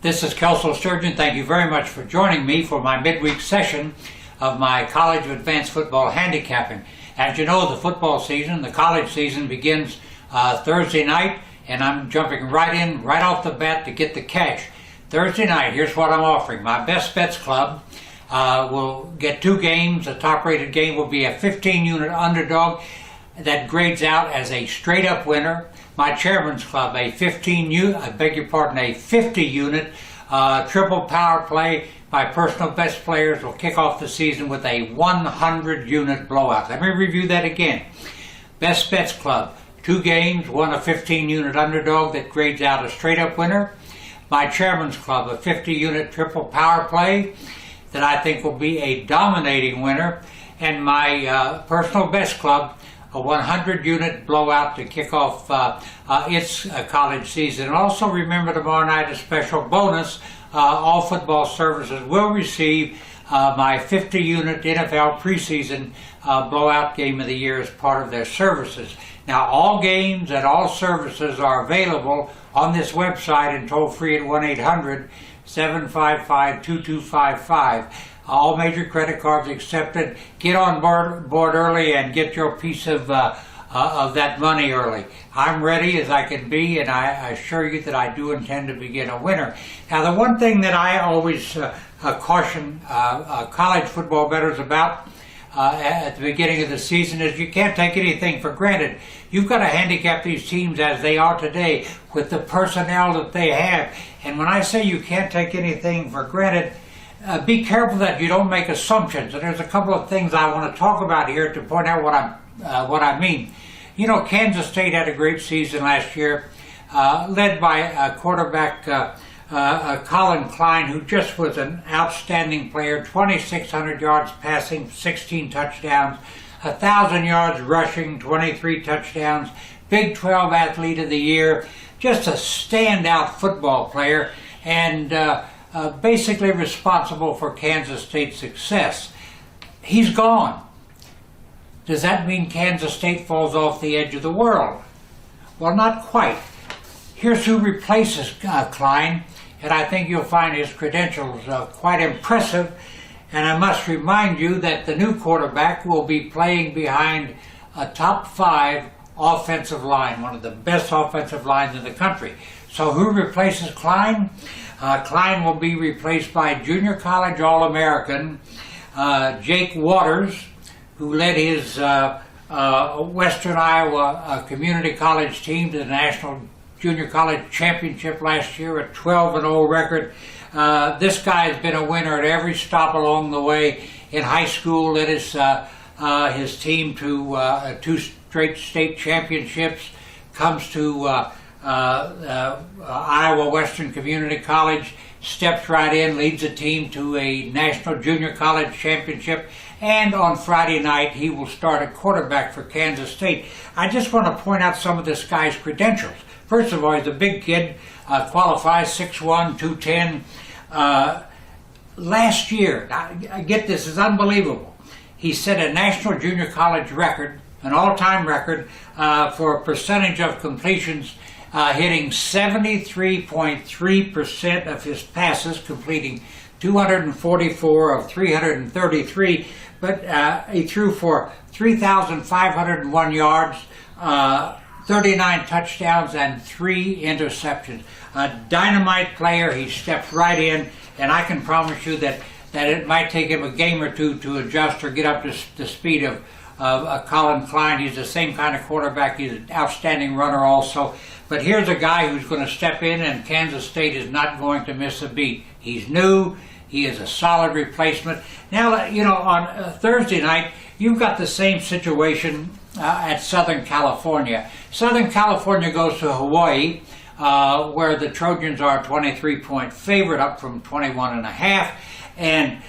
This is Kelso Sturgeon. Thank you very much for joining me for my midweek session of my College of Advanced Football Handicapping. As you know, the football season, the college season begins Thursday night, and I'm jumping right off the bat to get the cash. Thursday night, here's what I'm offering. My Best Bets Club will get 2 games. The top-rated game will be a 15-unit underdog that grades out as a straight-up winner. My Chairman's Club, a 50-unit triple power play. My personal best players will kick off the season with a 100-unit blowout. Let me review that again. Best Bets Club, 2 games, one a 15-unit underdog that grades out a straight-up winner. My Chairman's Club, a 50-unit triple power play that I think will be a dominating winner. And my Personal Best Club, a 100-unit blowout to kick off its college season. And also remember, tomorrow night, a special bonus. All football services will receive my 50-unit NFL preseason blowout game of the year as part of their services. Now, all games and all services are available on this website and toll free at 1-800-755-2255. All major credit cards accepted. Get on board early and get your piece of that money early. I'm ready as I can be, and I assure you that I do intend to begin a winner. Now, the one thing that I always caution college football bettors about at the beginning of the season is you can't take anything for granted. You've got to handicap these teams as they are today with the personnel that they have. And when I say you can't take anything for granted, be careful that you don't make assumptions. And there's a couple of things I want to talk about here to point out what I mean. You know, Kansas State had a great season last year, led by quarterback Colin Klein, who just was an outstanding player. 2,600 yards passing, 16 touchdowns, 1,000 yards rushing, 23 touchdowns. Big 12 Athlete of the Year, just a standout football player, and basically responsible for Kansas State's success. He's gone. Does that mean Kansas State falls off the edge of the world? Well, not quite. Here's who replaces Klein, and I think you'll find his credentials quite impressive. And I must remind you that the new quarterback will be playing behind a top 5 offensive line, one of the best offensive lines in the country. So who replaces Klein? Klein will be replaced by junior college All-American Jake Waters, who led his Western Iowa Community College team to the National Junior College Championship last year, a 12-0 record. This guy has been a winner at every stop along the way. In high school, led his team to 2 straight state championships. Comes to Iowa Western Community College, steps right in, leads a team to a National Junior College Championship, and on Friday night he will start at quarterback for Kansas State. I just want to point out some of this guy's credentials. First of all, he's a big kid, qualifies 6'1", 210. Last year, I get this, is unbelievable. He set a National Junior College record, an all-time record, for a percentage of completions, hitting 73.3% of his passes, completing 244 of 333, but he threw for 3,501 yards, 39 touchdowns, and 3 interceptions. A dynamite player. He steps right in, and I can promise you that it might take him a game or two to adjust or get up to the speed of Colin Klein. He's the same kind of quarterback. He's an outstanding runner also. But here's a guy who's going to step in, and Kansas State is not going to miss a beat. He's new. He is a solid replacement. Now, you know, on Thursday night, you've got the same situation at Southern California. Southern California goes to Hawaii, where the Trojans are a 23-point favorite, up from 21.5. And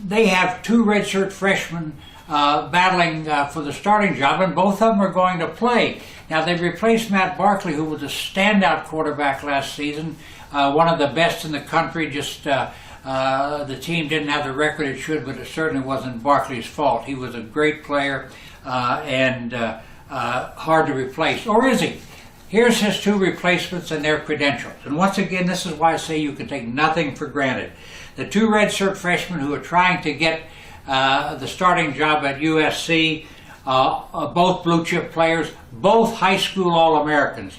they have 2 redshirt freshmen battling for the starting job, and both of them are going to play. Now, they replaced Matt Barkley, who was a standout quarterback last season, one of the best in the country. Just the team didn't have the record it should, but it certainly wasn't Barkley's fault. He was a great player and hard to replace. Or is he? Here's his two replacements and their credentials. And once again, this is why I say you can take nothing for granted. The two redshirt freshmen who are trying to get the starting job at USC, both blue chip players, both high school All-Americans.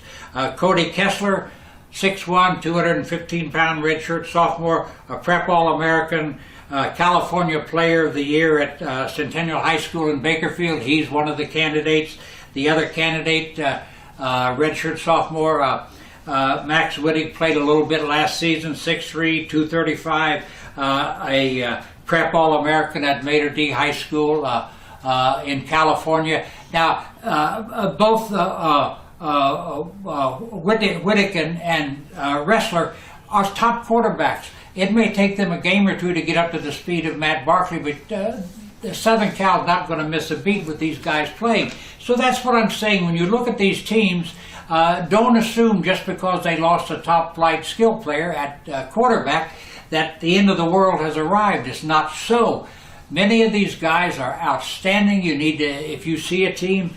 Cody Kessler, 6'1", 215-pound redshirt sophomore, a prep All-American, California Player of the Year at Centennial High School in Bakerfield. He's one of the candidates. The other candidate, redshirt sophomore, Max Wittig, played a little bit last season, 6'3", 235, a prep All-American at Mater D High School in California. Now, both Wittig and Ressler are top quarterbacks. It may take them a game or two to get up to the speed of Matt Barkley, but Southern Cal's not going to miss a beat with these guys playing. So that's what I'm saying. When you look at these teams, don't assume just because they lost a top-flight skill player at quarterback that the end of the world has arrived. It's not so. Many of these guys are outstanding. You need to, if you see a team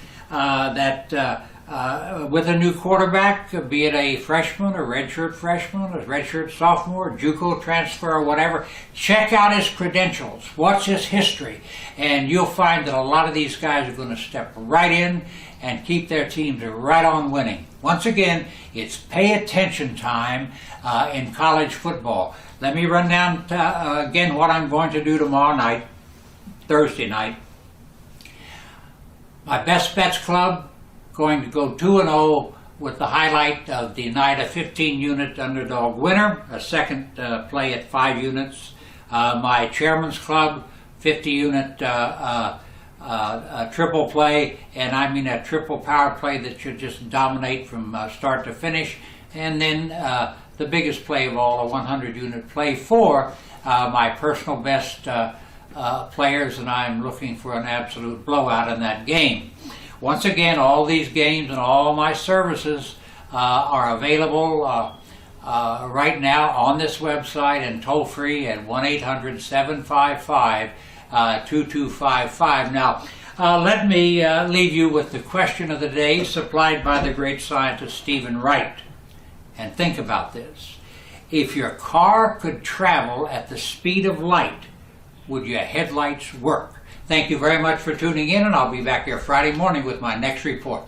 with a new quarterback, be it a freshman, a redshirt freshman, a redshirt sophomore, JUCO transfer, or whatever, check out his credentials. What's his history? And you'll find that a lot of these guys are going to step right in and keep their teams right on winning. Once again, it's pay attention time in college football. Let me run down again what I'm going to do tomorrow night, Thursday night. My Best Bets Club, going to go 2-0 with the highlight of the night, a 15-unit underdog winner, a second play at 5 units. My Chairman's Club, 50-unit triple play, and I mean a triple power play that should just dominate from start to finish. And then the biggest play of all, a 100-unit play for my personal best players, and I'm looking for an absolute blowout in that game. Once again, all these games and all my services are available right now on this website and toll-free at 1-800-755-2255. Now, let me leave you with the question of the day supplied by the great scientist Stephen Wright. And think about this. If your car could travel at the speed of light, would your headlights work? Thank you very much for tuning in, and I'll be back here Friday morning with my next report.